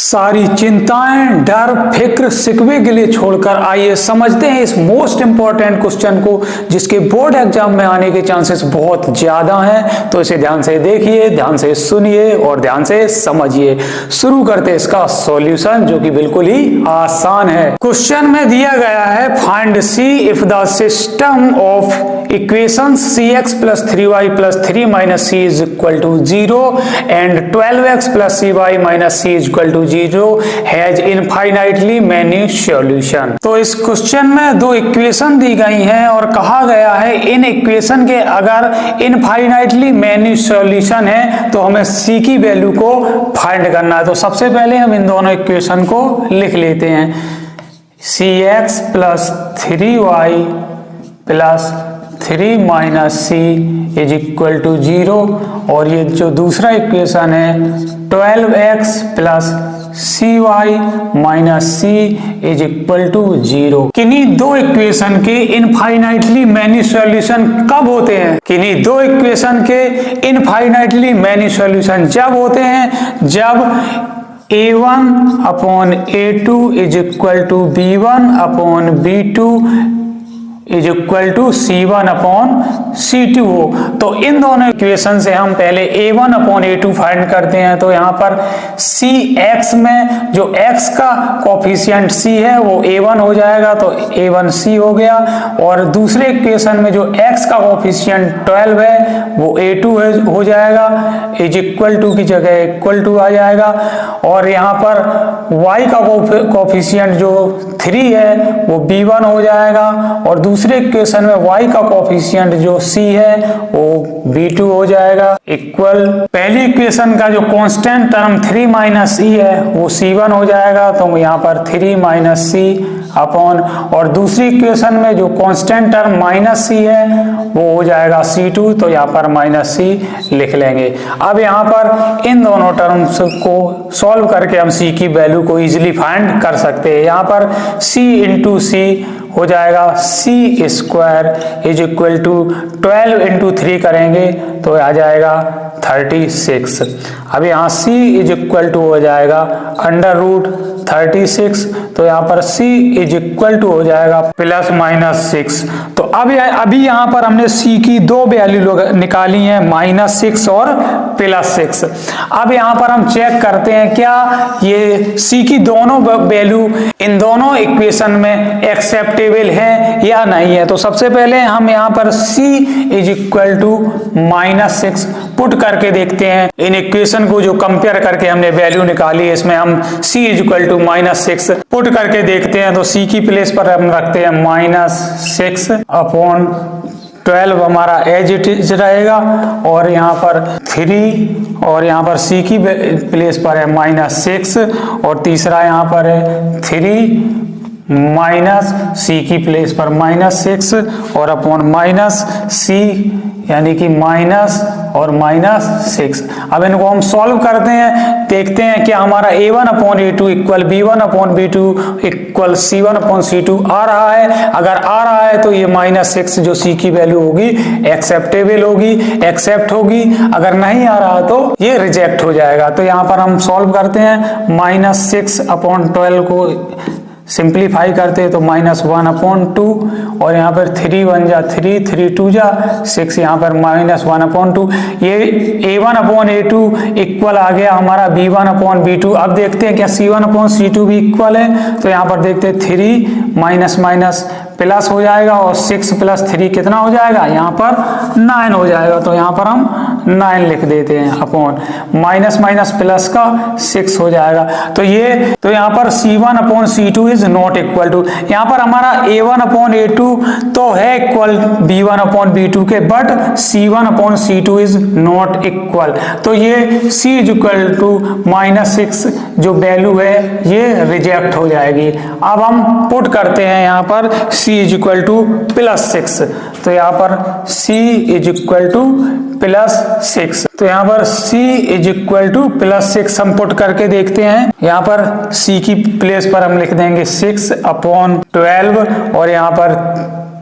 सारी चिंताएं, डर, फिक्र, शिकवे गिले छोड़कर आइए समझते हैं इस मोस्ट इंपॉर्टेंट क्वेश्चन को जिसके बोर्ड एग्जाम में आने के चांसेस बहुत ज्यादा हैं। तो इसे ध्यान से देखिए, ध्यान से सुनिए और ध्यान से समझिए। शुरू करते हैं इसका सॉल्यूशन जो कि बिल्कुल ही आसान है। क्वेश्चन में दिया गया है find see if the system of equations cx plus 3y plus 3 minus c is equal to 0 and 12x plus cy minus c is equal to 0 has infinitely many solution। तो इस क्वेश्चन में दो equation दी गई हैं और कहा गया है इन इक्वेशन के अगर इनफाइनाइटली मैनी सॉल्यूशन है तो हमें c की वैल्यू को फाइंड करना है। तो सबसे पहले हम इन दोनों इक्वेशन को लिख लेते हैं। cx plus 3y plus 3 minus c is equal to 0 और ये जो दूसरा इक्वेशन है 12x plus c y minus c is equal to 0। किन्हीं दो इक्वेशन के इनफाइनाइटली मैनी सॉल्यूशन कब होते हैं? किन्हीं दो इक्वेशन के इनफाइनाइटली मैनी सॉल्यूशन जब होते हैं जब a1 upon a2 is equal to b1 upon b2 is equal to C1 upon C2 हो। तो इन दोनों इक्वेशन से हम पहले A1 अपॉन A2 फाइंड करते हैं। तो यहाँ पर Cx में जो x का कोफिशिएंट C है वो A1 हो जाएगा तो A1C हो गया और दूसरे इक्वेशन में जो x का कोफिशिएंट 12 है वो A2 हो जाएगा इज इक्वल टू की जगह इक्वल टू आ जाएगा और यहाँ पर y का कोफिशिएंट जो 3 है वो B1 हो जाएगा और दूसरे इक्वेशन में y का कोफिशिएंट जो c है वो b2 हो जाएगा इक्वल पहली इक्वेशन का जो कांस्टेंट टर्म 3 माइनस e है वो c1 हो जाएगा तो यहाँ पर 3 माइनस c अपॉन और दूसरी इक्वेशन में जो कांस्टेंट टर्म माइनस c है वो हो जाएगा c2 तो यहाँ पर माइनस c लिख लेंगे। अब यहाँ पर इन दोनों टर्म्स को सॉल्व करके हम c की वैल्यू को इजीली फाइंड कर सकते हैं। यहाँ पर c इंटू सी हो जाएगा c square is equal to 12 into 3 करेंगे तो आ जाएगा 36। अब यहाँ c इज इक्वल टू हो जाएगा अंडर रूट 36 तो यहाँ पर c इज इक्वल टू हो जाएगा प्लस माइनस 6। तो अभी यहाँ पर हमने c की दो वैल्यू निकाली हैं -6 और +6। अब यहाँ पर हम चेक करते हैं क्या ये c की दोनों वैल्यू इन दोनों इक्वेशन में एक्सेप्टेबल है या नहीं है। तो सबसे पहले हम यहाँ पर c is equal to -6 put करके देखते हैं। इन इक्वेशन को जो कंपेयर करके हमने वैल्यू निकाली है इसमें हम c is equal to -6 put करके देखते हैं। तो c की प्लेस पर हम रखते हैं -6 अपॉन 12 हमारा एज इट इज रहेगा और यहाँ पर 3 और यहाँ पर c की प्लेस पर है -6 और तीसरा यहाँ पर है 3 माइनस c की प्लेस पर -6 और अपॉन माइनस c यानी कि माइनस और -6। अब इनको हम सॉल्व करते हैं, देखते हैं कि हमारा a1 upon a2 equal b1 upon b2 equal c1 upon c2 आ रहा है। अगर आ रहा है तो ये -6 जो c की वैल्यू होगी एक्सेप्टेबल होगी, एक्सेप्ट होगी। अगर नहीं आ रहा तो ये रिजेक्ट हो जाएगा। तो यहाँ पर हम सॉल्व करते हैं -6 अपॉन 12 को सिंप्लीफाई करते हैं तो -1 अपॉन 2 और यहाँ पर 3 1 जा 3 3 2 जा 6 यहाँ पर -1 अपॉन 2। ये a1 अपॉन a2 इक्वल आ गया हमारा b1 अपॉन b2। अब देखते हैं क्या c1 अपॉन c2 भी इक्वल है। तो यहाँ पर देखते हैं 3 माइनस माइनस प्लस हो जाएगा और 6 प्लस 3 कितना हो जाएगा? यहाँ पर 9 हो जाएगा। तो यहाँ पर हम 9 लिख देते हैं अपॉन माइनस माइनस प्लस का 6 हो जाएगा। तो यहाँ पर c1 upon c2 is not equal to, यहाँ पर हमारा a1 अपॉन a2 तो है इक्वल b1 अपॉन b2 के but c1 upon c2 is not equal. तो ये c इज इक्वल टू -6 जो वैल्यू है ये रिजेक्ट हो जाएगी। अब हम पुट करते हैं यहाँ पर c इज इक्वल टू +6 तो यहाँ पर c इज इक्वल टू +6 तो यहाँ पर c इज इक्वल टू +6 हम पुट करके देखते हैं। यहाँ पर c की प्लेस पर हम लिख देंगे 6 अपॉन 12 और यहाँ पर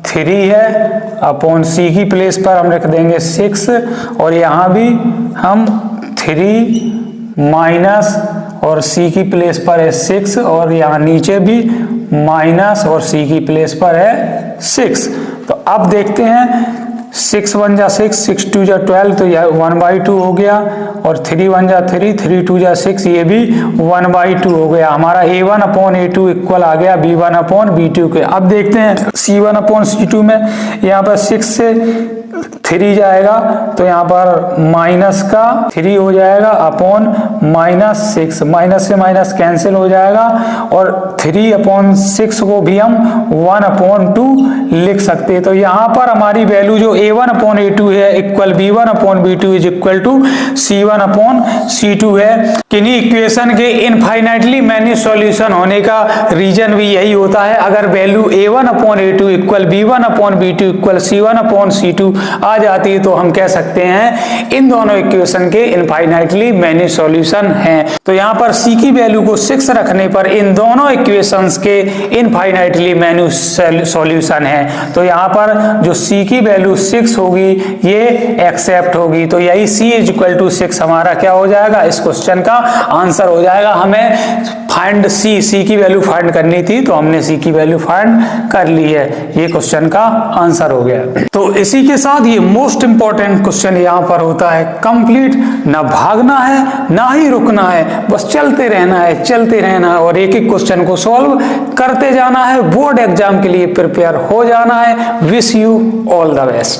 3 है अपॉन c की प्लेस पर हम लिख देंगे 6 और यहाँ भी हम 3 माइनस और सी की प्लेस पर है 6 और यहाँ नीचे भी माइनस और सी की प्लेस पर है 6। तो अब देखते हैं 6 1 जा 6, 6 2 जा 12, तो यह 1/2 हो गया, और 3 1 जा 3, 3 2 जा 6, ये भी 1/2 हो गया। हमारा A1/A2 इक्वल आ गया B1/B2 के। अब देखते हैं C1/C2 में, यहाँ पर 6 से 3 जाएगा तो यहाँ पर माइनस का 3 हो जाएगा अपॉन -6, माइनस से माइनस कैंसिल हो जाएगा, और 3/6 को भी हम 1/2 लिख सकते हैं। तो यहाँ पर हमारी वैल्यू जो A1/A2 है equal B1/B2 is equal to C1/C2 है। किन्हीं इक्वेशन के इनफाइनाइटली मैनी सॉल्यूशन होने का रीजन भी यही होता है। अगर value A1/A2 equal B1/B2 equal C1/C2 आ जाती है तो हम कह सकते हैं इन दोनों इक्वेशन के इनफाइनाइटली मैनी सॉल्यूशन हैं। तो यहाँ पर C की वैल्यू को 6 रखने पर इन दोनों इक्वेशंस के इनफाइनाइटली मैनी सॉल्यूशन है। तो यहाँ पर जो C की वैल्यू 6 होगी ये एक्सेप्ट होगी। तो यही C इज इक्वल टू 6 हमारा क्या हो जाएगा, इस क्वेश्चन का आंसर हो जाएगा। हमें फाइंड C की वैल्यू फाइंड करनी थी तो हमने C की वैल्यू फाइंड कर ली है, ये क्वेश्चन का आंसर हो गया। तो इसी के साथ ये मोस्ट इंपॉर्टेंट क्वेश्चन यहाँ पर होता है कंप्लीट। ना भागना है ना ही रुकना है, बस चलते रहना है, चलते रहना है और एक एक क्वेश्चन को सॉल्व करते जाना है। बोर्ड एग्जाम के लिए प्रिपेयर हो जाना है। Wish you all the best.